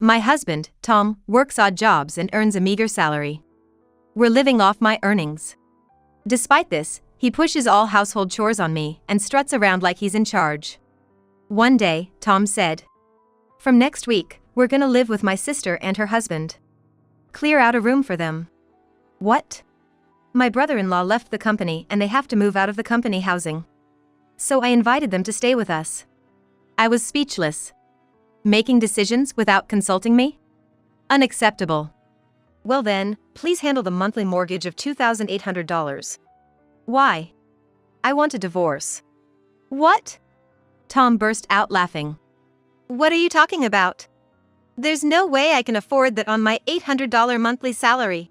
My husband, Tom, works odd jobs and earns a meager salary. We're living off my earnings. Despite this, he pushes all household chores on me and struts around like he's in charge. One day, Tom said, "From next week, we're gonna live with my sister and her husband. Clear out a room for them." What? My brother-in-law left the company and they have to move out of the company housing. So I invited them to stay with us. I was speechless. Making decisions without consulting me? Unacceptable. Well then, please handle the monthly mortgage of $2,800. Why? I want a divorce. What? Tom burst out laughing. What are you talking about? There's no way I can afford that on my $800 monthly salary.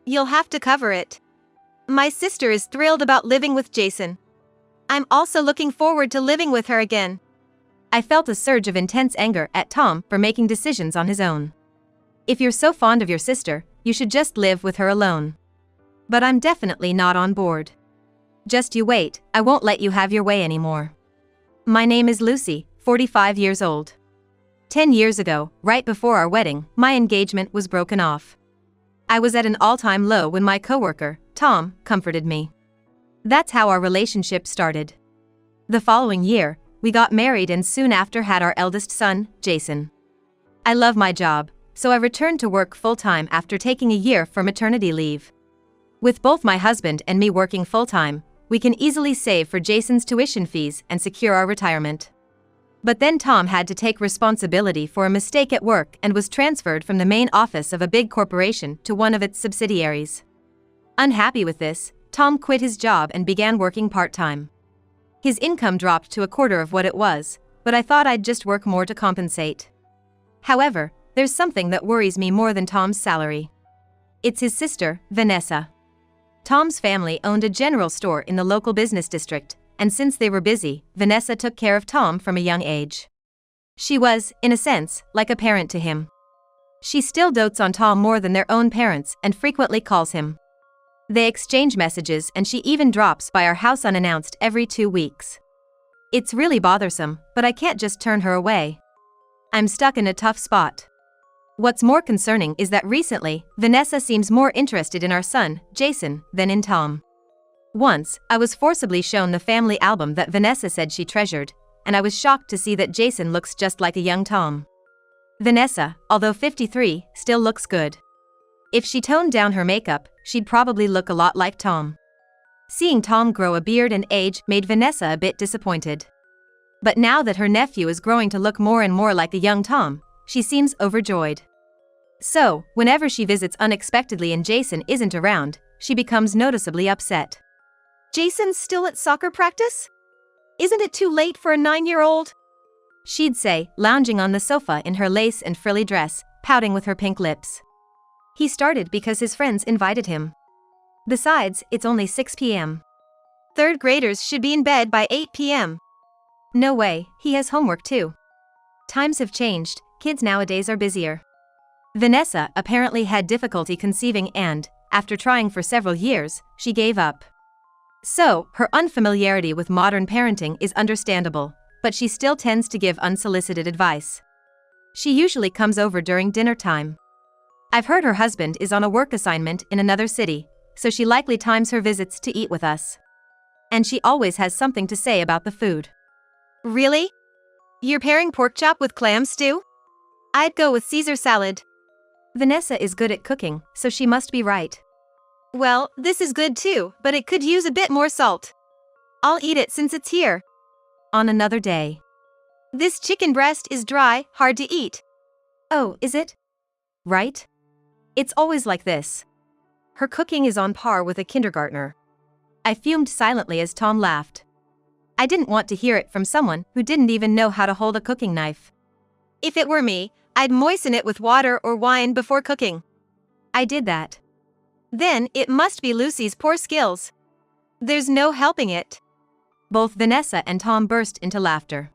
You'll have to cover it. My sister is thrilled about living with Jason. I'm also looking forward to living with her again. I felt a surge of intense anger at Tom for making decisions on his own. If you're so fond of your sister, you should just live with her alone. But I'm definitely not on board. Just you wait, I won't let you have your way anymore. My name is Lucy, 45 years old. 10 years ago, right before our wedding, my engagement was broken off. I was at an all-time low when my coworker, Tom, comforted me. That's how our relationship started. The following year, we got married and soon after had our eldest son, Jason. I love my job, so I returned to work full-time after taking a year for maternity leave. With both my husband and me working full-time, we can easily save for Jason's tuition fees and secure our retirement. But then Tom had to take responsibility for a mistake at work and was transferred from the main office of a big corporation to one of its subsidiaries. Unhappy with this, Tom quit his job and began working part-time. His income dropped to a quarter of what it was, but I thought I'd just work more to compensate. However, there's something that worries me more than Tom's salary. It's his sister, Vanessa. Tom's family owned a general store in the local business district, and since they were busy, Vanessa took care of Tom from a young age. She was, in a sense, like a parent to him. She still dotes on Tom more than their own parents and frequently calls him. They exchange messages and she even drops by our house unannounced every 2 weeks. It's really bothersome, but I can't just turn her away. I'm stuck in a tough spot. What's more concerning is that recently, Vanessa seems more interested in our son, Jason, than in Tom. Once, I was forcibly shown the family album that Vanessa said she treasured, and I was shocked to see that Jason looks just like a young Tom. Vanessa, although 53, still looks good. If she toned down her makeup, she'd probably look a lot like Tom. Seeing Tom grow a beard and age made Vanessa a bit disappointed. But now that her nephew is growing to look more and more like a young Tom, she seems overjoyed. So, whenever she visits unexpectedly and Jason isn't around, she becomes noticeably upset. Jason's still at soccer practice? Isn't it too late for a 9-year-old? She'd say, lounging on the sofa in her lace and frilly dress, pouting with her pink lips. He started because his friends invited him. Besides, it's only 6 p.m. Third graders should be in bed by 8 p.m. No way, he has homework too. Times have changed, kids nowadays are busier. Vanessa apparently had difficulty conceiving and, after trying for several years, she gave up. So, her unfamiliarity with modern parenting is understandable, but she still tends to give unsolicited advice. She usually comes over during dinner time. I've heard her husband is on a work assignment in another city, so she likely times her visits to eat with us. And she always has something to say about the food. Really? You're pairing pork chop with clam stew? I'd go with Caesar salad. Vanessa is good at cooking, so she must be right. Well, this is good too, but it could use a bit more salt. I'll eat it since it's here. On another day. This chicken breast is dry, hard to eat. Oh, is it? Right? It's always like this. Her cooking is on par with a kindergartner. I fumed silently as Tom laughed. I didn't want to hear it from someone who didn't even know how to hold a cooking knife. If it were me, I'd moisten it with water or wine before cooking. I did that. Then it must be Lucy's poor skills. There's no helping it. Both Vanessa and Tom burst into laughter.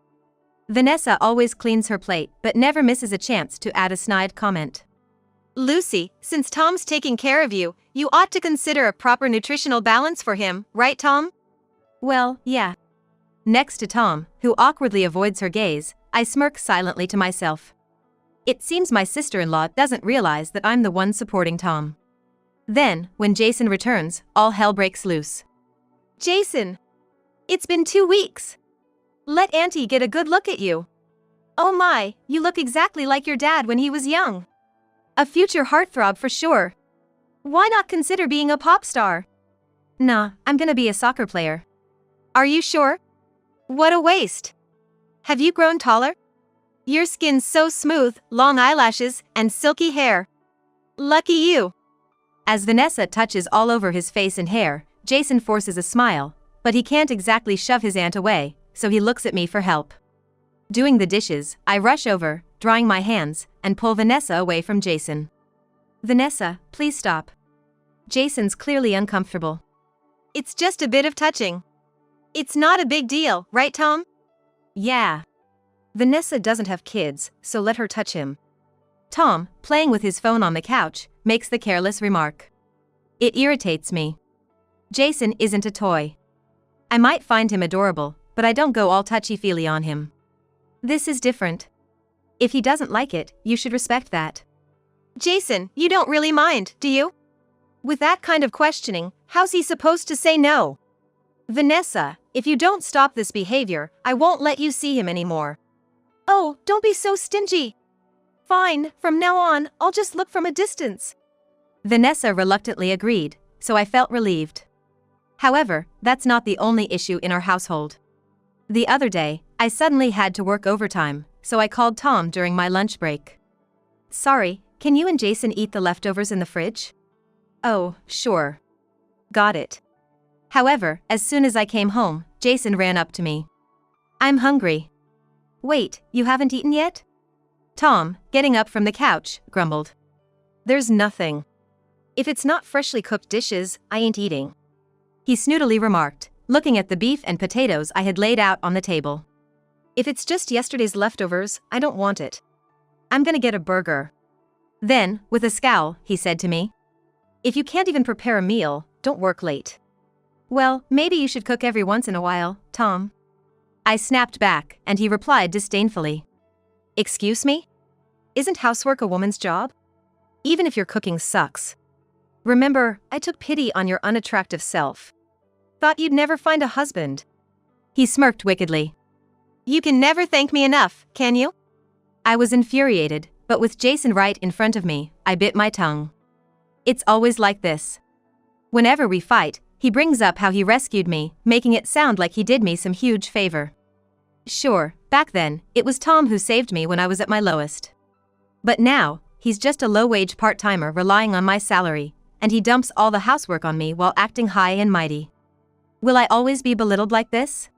Vanessa always cleans her plate but never misses a chance to add a snide comment. Lucy, since Tom's taking care of you, you ought to consider a proper nutritional balance for him, right Tom? Well, yeah. Next to Tom, who awkwardly avoids her gaze, I smirk silently to myself. It seems my sister-in-law doesn't realize that I'm the one supporting Tom. Then, when Jason returns, all hell breaks loose. Jason! It's been 2 weeks. Let Auntie get a good look at you. Oh my, you look exactly like your dad when he was young. A future heartthrob for sure. Why not consider being a pop star? Nah, I'm gonna be a soccer player. Are you sure? What a waste. Have you grown taller? Your skin's so smooth, long eyelashes, and silky hair. Lucky you. As Vanessa touches all over his face and hair, Jason forces a smile, but he can't exactly shove his aunt away, so he looks at me for help. Doing the dishes, I rush over, drying my hands, and pull Vanessa away from Jason. Vanessa, please stop. Jason's clearly uncomfortable. It's just a bit of touching. It's not a big deal, right, Tom? Yeah. Vanessa doesn't have kids, so let her touch him. Tom, playing with his phone on the couch, makes the careless remark. It irritates me. Jason isn't a toy. I might find him adorable, but I don't go all touchy-feely on him. This is different. If he doesn't like it, you should respect that. Jason, you don't really mind, do you? With that kind of questioning, how's he supposed to say no? Vanessa, if you don't stop this behavior, I won't let you see him anymore. Oh, don't be so stingy. Fine, from now on, I'll just look from a distance. Vanessa reluctantly agreed, so I felt relieved. However, that's not the only issue in our household. The other day, I suddenly had to work overtime, so I called Tom during my lunch break. Sorry, can you and Jason eat the leftovers in the fridge? Oh, sure. Got it. However, as soon as I came home, Jason ran up to me. I'm hungry. Wait, you haven't eaten yet? Tom, getting up from the couch, grumbled. There's nothing. If it's not freshly cooked dishes, I ain't eating. He snootily remarked, looking at the beef and potatoes I had laid out on the table. If it's just yesterday's leftovers, I don't want it. I'm gonna get a burger. Then, with a scowl, he said to me, if you can't even prepare a meal, don't work late. Well, maybe you should cook every once in a while, Tom. I snapped back, and he replied disdainfully. Excuse me? Isn't housework a woman's job? Even if your cooking sucks. Remember, I took pity on your unattractive self. Thought you'd never find a husband. He smirked wickedly. You can never thank me enough, can you? I was infuriated, but with Jason right in front of me, I bit my tongue. It's always like this. Whenever we fight, he brings up how he rescued me, making it sound like he did me some huge favor. Sure, back then, it was Tom who saved me when I was at my lowest. But now, he's just a low-wage part-timer relying on my salary, and he dumps all the housework on me while acting high and mighty. Will I always be belittled like this?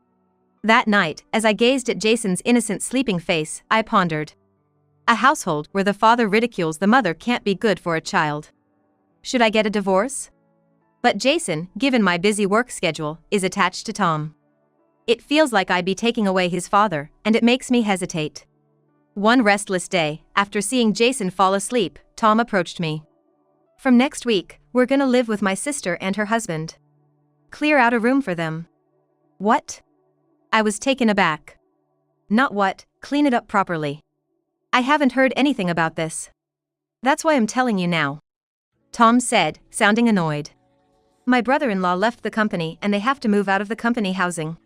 That night, as I gazed at Jason's innocent sleeping face, I pondered. A household where the father ridicules the mother can't be good for a child. Should I get a divorce? But Jason, given my busy work schedule, is attached to Tom. It feels like I'd be taking away his father, and it makes me hesitate. One restless day, after seeing Jason fall asleep, Tom approached me. From next week, we're gonna live with my sister and her husband. Clear out a room for them. What? I was taken aback. Not what, clean it up properly. I haven't heard anything about this. That's why I'm telling you now. Tom said, sounding annoyed. My brother-in-law left the company and they have to move out of the company housing.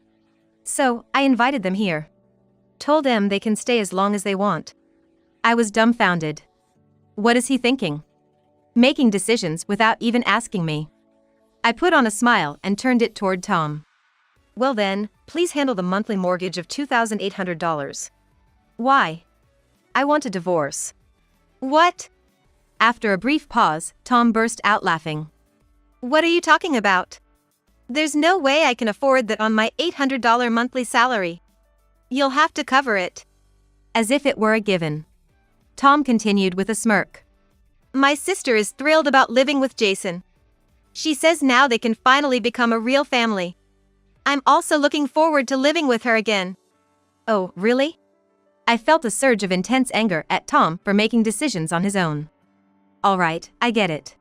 So, I invited them here. Told them they can stay as long as they want. I was dumbfounded. What is he thinking? Making decisions without even asking me. I put on a smile and turned it toward Tom. Well then, please handle the monthly mortgage of $2,800. Why? I want a divorce. What? After a brief pause, Tom burst out laughing. What are you talking about? There's no way I can afford that on my $800 monthly salary. You'll have to cover it. As if it were a given. Tom continued with a smirk. My sister is thrilled about living with Jason. She says now they can finally become a real family. I'm also looking forward to living with her again. Oh, really? I felt a surge of intense anger at Tom for making decisions on his own. All right, I get it.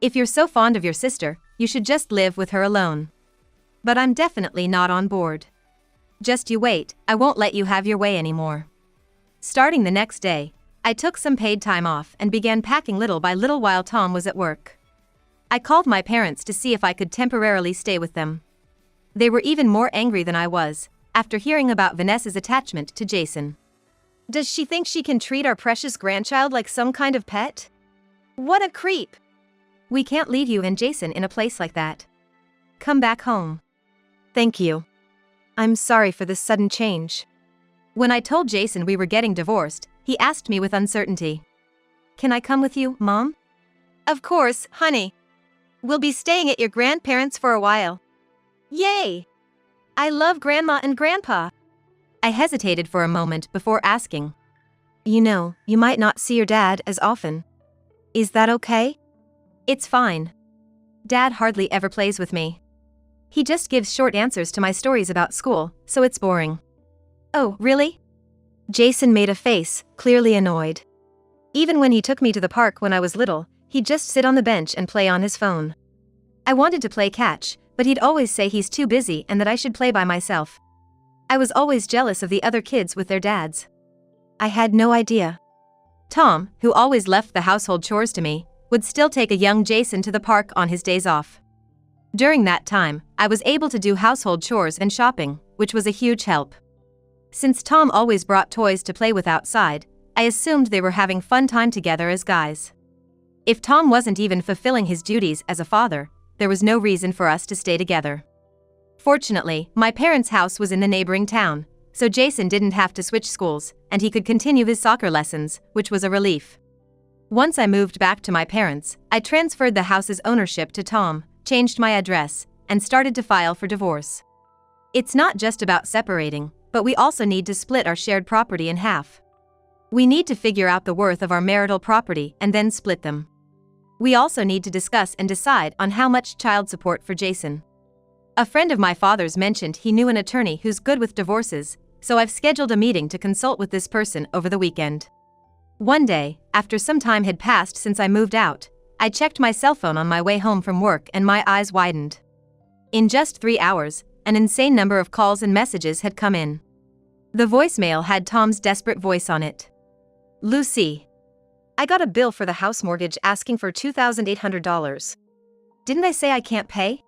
If you're so fond of your sister, you should just live with her alone. But I'm definitely not on board. Just you wait, I won't let you have your way anymore. Starting the next day, I took some paid time off and began packing little by little while Tom was at work. I called my parents to see if I could temporarily stay with them. They were even more angry than I was, after hearing about Vanessa's attachment to Jason. Does she think she can treat our precious grandchild like some kind of pet? What a creep! We can't leave you and Jason in a place like that. Come back home. Thank you. I'm sorry for this sudden change. When I told Jason we were getting divorced, he asked me with uncertainty. Can I come with you, Mom? Of course, honey. We'll be staying at your grandparents' for a while. Yay! I love Grandma and Grandpa. I hesitated for a moment before asking. You know, you might not see your dad as often. Is that okay? It's fine. Dad hardly ever plays with me. He just gives short answers to my stories about school, so it's boring. Oh, really? Jason made a face, clearly annoyed. Even when he took me to the park when I was little, he'd just sit on the bench and play on his phone. I wanted to play catch, but he'd always say he's too busy and that I should play by myself. I was always jealous of the other kids with their dads. I had no idea. Tom, who always left the household chores to me, would still take a young Jason to the park on his days off. During that time, I was able to do household chores and shopping, which was a huge help. Since Tom always brought toys to play with outside, I assumed they were having fun time together as guys. If Tom wasn't even fulfilling his duties as a father, there was no reason for us to stay together. Fortunately, my parents' house was in the neighboring town, so Jason didn't have to switch schools, and he could continue his soccer lessons, which was a relief. Once I moved back to my parents, I transferred the house's ownership to Tom, changed my address, and started to file for divorce. It's not just about separating, but we also need to split our shared property in half. We need to figure out the worth of our marital property and then split them. We also need to discuss and decide on how much child support for Jason. A friend of my father's mentioned he knew an attorney who's good with divorces, so I've scheduled a meeting to consult with this person over the weekend. One day, after some time had passed since I moved out, I checked my cell phone on my way home from work and my eyes widened. In just 3 hours, an insane number of calls and messages had come in. The voicemail had Tom's desperate voice on it. Lucy. I got a bill for the house mortgage asking for $2,800. Didn't I say I can't pay?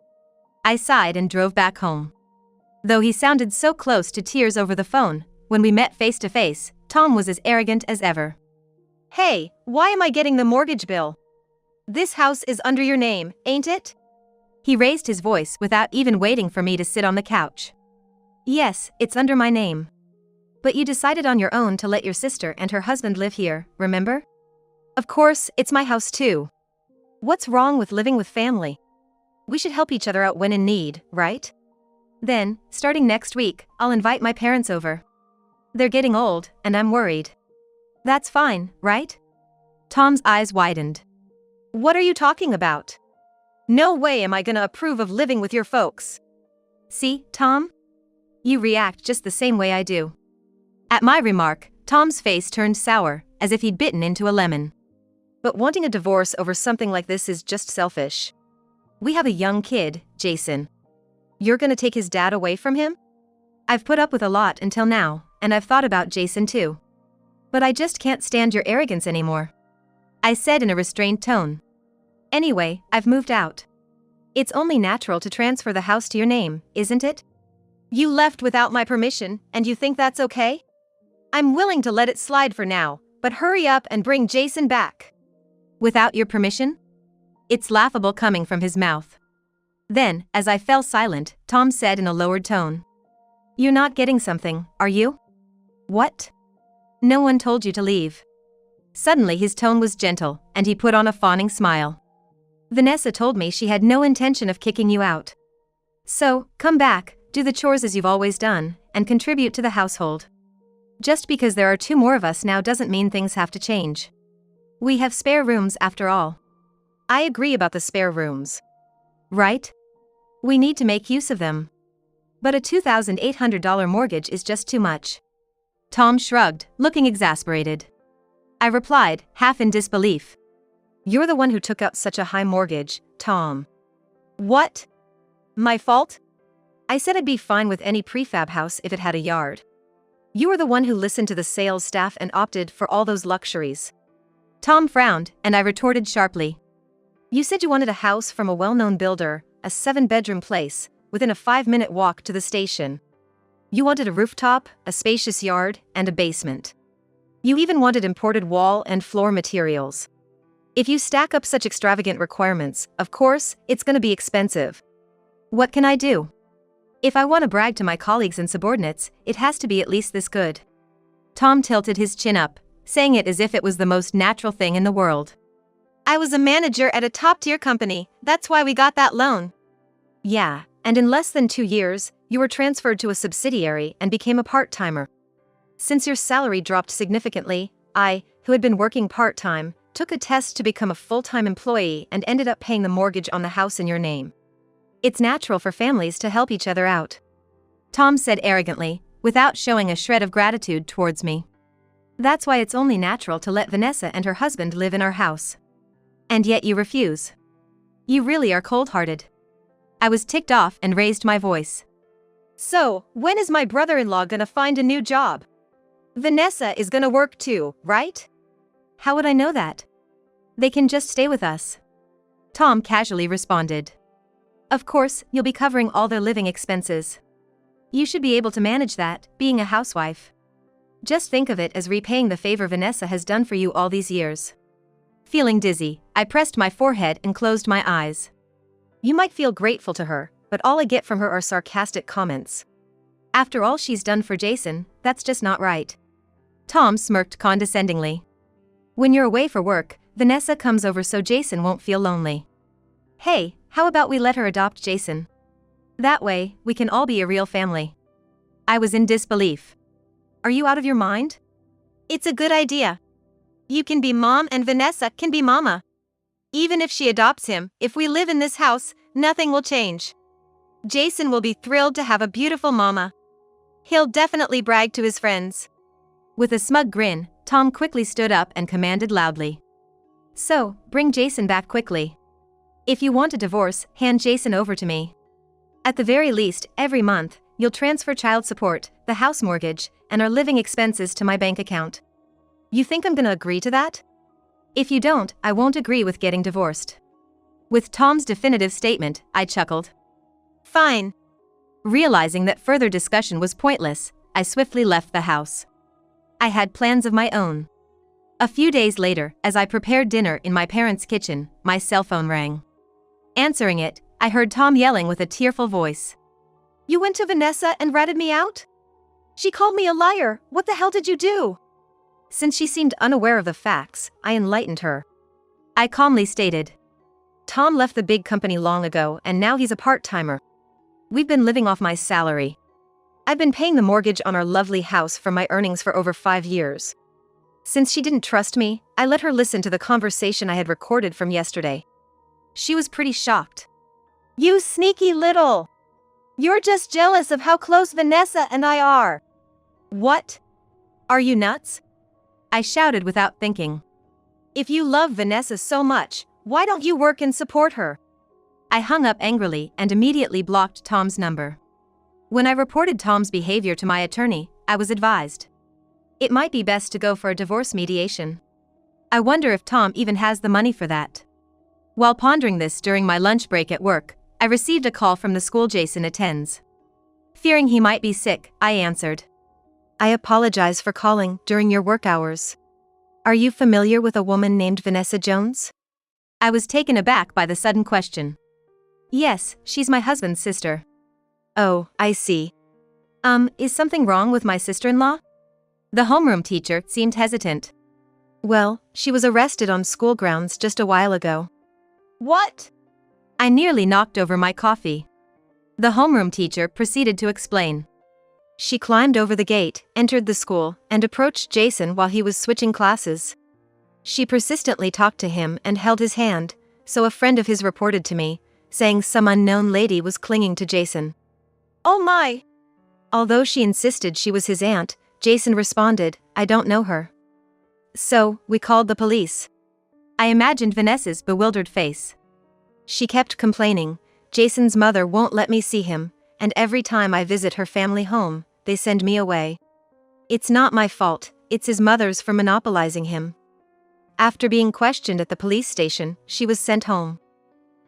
I sighed and drove back home. Though he sounded so close to tears over the phone, when we met face to face, Tom was as arrogant as ever. Hey, why am I getting the mortgage bill? This house is under your name, ain't it? He raised his voice without even waiting for me to sit on the couch. Yes, it's under my name. But you decided on your own to let your sister and her husband live here, remember? Of course, it's my house too. What's wrong with living with family? We should help each other out when in need, right? Then, starting next week, I'll invite my parents over. They're getting old, and I'm worried. That's fine, right? Tom's eyes widened. What are you talking about? No way am I gonna approve of living with your folks. See, Tom? You react just the same way I do. At my remark, Tom's face turned sour, as if he'd bitten into a lemon. But wanting a divorce over something like this is just selfish. We have a young kid, Jason. You're gonna take his dad away from him? I've put up with a lot until now, and I've thought about Jason too. But I just can't stand your arrogance anymore. I said in a restrained tone. Anyway, I've moved out. It's only natural to transfer the house to your name, isn't it? You left without my permission, and you think that's okay? I'm willing to let it slide for now, but hurry up and bring Jason back. Without your permission? It's laughable coming from his mouth. Then, as I fell silent, Tom said in a lowered tone. You're not getting something, are you? What? No one told you to leave. Suddenly his tone was gentle, and he put on a fawning smile. Vanessa told me she had no intention of kicking you out. So, come back, do the chores as you've always done, and contribute to the household. Just because there are 2 more of us now doesn't mean things have to change. We have spare rooms after all. I agree about the spare rooms. Right? We need to make use of them. But a $2,800 mortgage is just too much. Tom shrugged, looking exasperated. I replied, half in disbelief. You're the one who took out such a high mortgage, Tom. What? My fault? I said I'd be fine with any prefab house if it had a yard. You were the one who listened to the sales staff and opted for all those luxuries. Tom frowned, and I retorted sharply. You said you wanted a house from a well-known builder, a 7-bedroom place, within a 5-minute walk to the station. You wanted a rooftop, a spacious yard, and a basement. You even wanted imported wall and floor materials. If you stack up such extravagant requirements, of course, it's going to be expensive. What can I do? If I want to brag to my colleagues and subordinates, it has to be at least this good. Tom tilted his chin up, saying it as if it was the most natural thing in the world. I was a manager at a top-tier company, that's why we got that loan. Yeah, and in less than 2 years, you were transferred to a subsidiary and became a part-timer. Since your salary dropped significantly, I, who had been working part-time, took a test to become a full-time employee and ended up paying the mortgage on the house in your name. It's natural for families to help each other out. Tom said arrogantly, without showing a shred of gratitude towards me. That's why it's only natural to let Vanessa and her husband live in our house. And yet you refuse. You really are cold-hearted. I was ticked off and raised my voice. So, when is my brother-in-law gonna find a new job? Vanessa is gonna work too, right? How would I know that? They can just stay with us. Tom casually responded. Of course, you'll be covering all their living expenses. You should be able to manage that, being a housewife. Just think of it as repaying the favor Vanessa has done for you all these years. Feeling dizzy, I pressed my forehead and closed my eyes. You might feel grateful to her, but all I get from her are sarcastic comments. After all she's done for Jason, that's just not right. Tom smirked condescendingly. When you're away for work, Vanessa comes over so Jason won't feel lonely. Hey, how about we let her adopt Jason? That way, we can all be a real family. I was in disbelief. Are you out of your mind? It's a good idea. You can be mom and Vanessa can be mama. Even if she adopts him, if we live in this house, nothing will change. Jason will be thrilled to have a beautiful mama. He'll definitely brag to his friends. With a smug grin, Tom quickly stood up and commanded loudly. So, bring Jason back quickly. If you want a divorce, hand Jason over to me. At the very least, every month, you'll transfer child support, the house mortgage, and our living expenses to my bank account. You think I'm gonna agree to that? If you don't, I won't agree with getting divorced. With Tom's definitive statement, I chuckled. Fine. Realizing that further discussion was pointless, I swiftly left the house. I had plans of my own. A few days later, as I prepared dinner in my parents' kitchen, my cell phone rang. Answering it, I heard Tom yelling with a tearful voice. You went to Vanessa and ratted me out? She called me a liar. What the hell did you do? Since she seemed unaware of the facts, I enlightened her. I calmly stated. Tom left the big company long ago and now he's a part-timer. We've been living off my salary. I've been paying the mortgage on our lovely house from my earnings for over 5 years. Since she didn't trust me, I let her listen to the conversation I had recorded from yesterday. She was pretty shocked. You sneaky little! You're just jealous of how close Vanessa and I are. What? Are you nuts? I shouted without thinking. If you love Vanessa so much, why don't you work and support her? I hung up angrily and immediately blocked Tom's number. When I reported Tom's behavior to my attorney, I was advised. It might be best to go for a divorce mediation. I wonder if Tom even has the money for that. While pondering this during my lunch break at work, I received a call from the school Jason attends. Fearing he might be sick, I answered. I apologize for calling during your work hours. Are you familiar with a woman named Vanessa Jones? I was taken aback by the sudden question. Yes, she's my husband's sister. Oh, I see. Is something wrong with my sister-in-law? The homeroom teacher seemed hesitant. Well, she was arrested on school grounds just a while ago. What? I nearly knocked over my coffee. The homeroom teacher proceeded to explain. She climbed over the gate, entered the school, and approached Jason while he was switching classes. She persistently talked to him and held his hand, so a friend of his reported to me, saying some unknown lady was clinging to Jason. Oh my! Although she insisted she was his aunt, Jason responded, I don't know her. So, we called the police. I imagined Vanessa's bewildered face. She kept complaining, Jason's mother won't let me see him, and every time I visit her family home, they send me away. It's not my fault, it's his mother's for monopolizing him. After being questioned at the police station, she was sent home.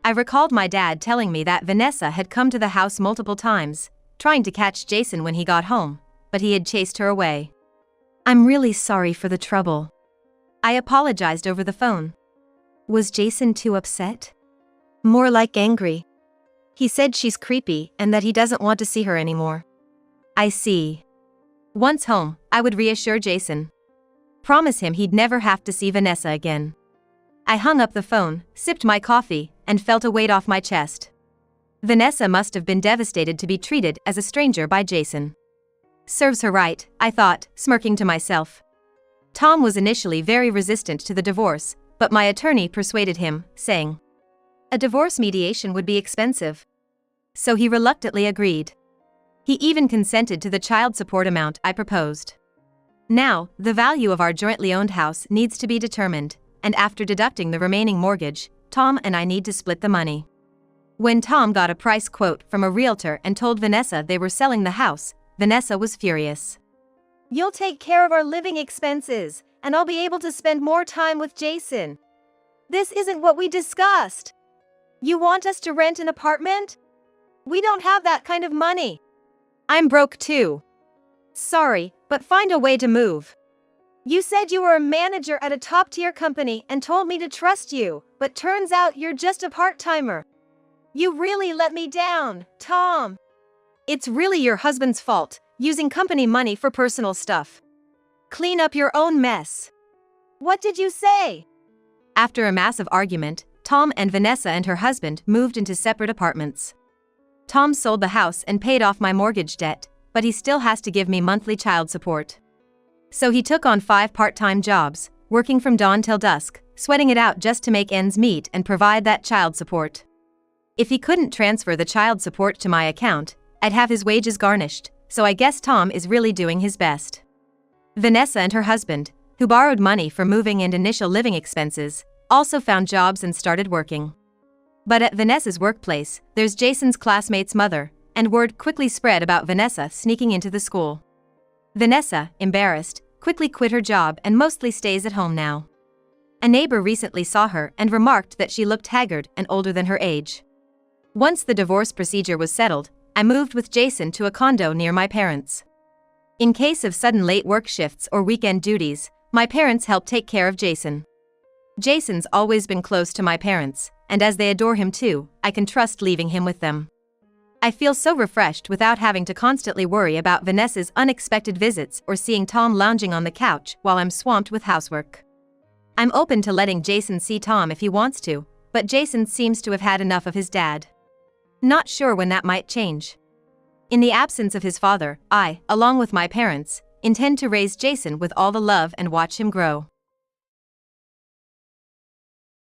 I recalled my dad telling me that Vanessa had come to the house multiple times, trying to catch Jason when he got home, but he had chased her away. I'm really sorry for the trouble. I apologized over the phone. Was Jason too upset? More like angry. He said she's creepy and that he doesn't want to see her anymore. I see. Once home, I would reassure Jason. Promise him he'd never have to see Vanessa again. I hung up the phone, sipped my coffee, and felt a weight off my chest. Vanessa must have been devastated to be treated as a stranger by Jason. Serves her right, I thought, smirking to myself. Tom was initially very resistant to the divorce, but my attorney persuaded him, saying a divorce mediation would be expensive. So he reluctantly agreed. He even consented to the child support amount I proposed. Now, the value of our jointly owned house needs to be determined, and after deducting the remaining mortgage, Tom and I need to split the money. When Tom got a price quote from a realtor and told Vanessa they were selling the house, Vanessa was furious. You'll take care of our living expenses, and I'll be able to spend more time with Jason. This isn't what we discussed. You want us to rent an apartment? We don't have that kind of money. I'm broke too. Sorry, but find a way to move. You said you were a manager at a top-tier company and told me to trust you, but turns out you're just a part-timer. You really let me down, Tom. It's really your husband's fault, using company money for personal stuff. Clean up your own mess. What did you say? After a massive argument, Tom and Vanessa and her husband moved into separate apartments. Tom sold the house and paid off my mortgage debt, but he still has to give me monthly child support. So he took on 5 part-time jobs, working from dawn till dusk, sweating it out just to make ends meet and provide that child support. If he couldn't transfer the child support to my account, I'd have his wages garnished, so I guess Tom is really doing his best. Vanessa and her husband, who borrowed money for moving and initial living expenses, also found jobs and started working. But at Vanessa's workplace, there's Jason's classmate's mother, and word quickly spread about Vanessa sneaking into the school. Vanessa, embarrassed, quickly quit her job and mostly stays at home now. A neighbor recently saw her and remarked that she looked haggard and older than her age. Once the divorce procedure was settled, I moved with Jason to a condo near my parents. In case of sudden late work shifts or weekend duties, my parents help take care of Jason. Jason's always been close to my parents, and as they adore him too, I can trust leaving him with them. I feel so refreshed without having to constantly worry about Vanessa's unexpected visits or seeing Tom lounging on the couch while I'm swamped with housework. I'm open to letting Jason see Tom if he wants to, but Jason seems to have had enough of his dad. Not sure when that might change. In the absence of his father, I, along with my parents, intend to raise Jason with all the love and watch him grow.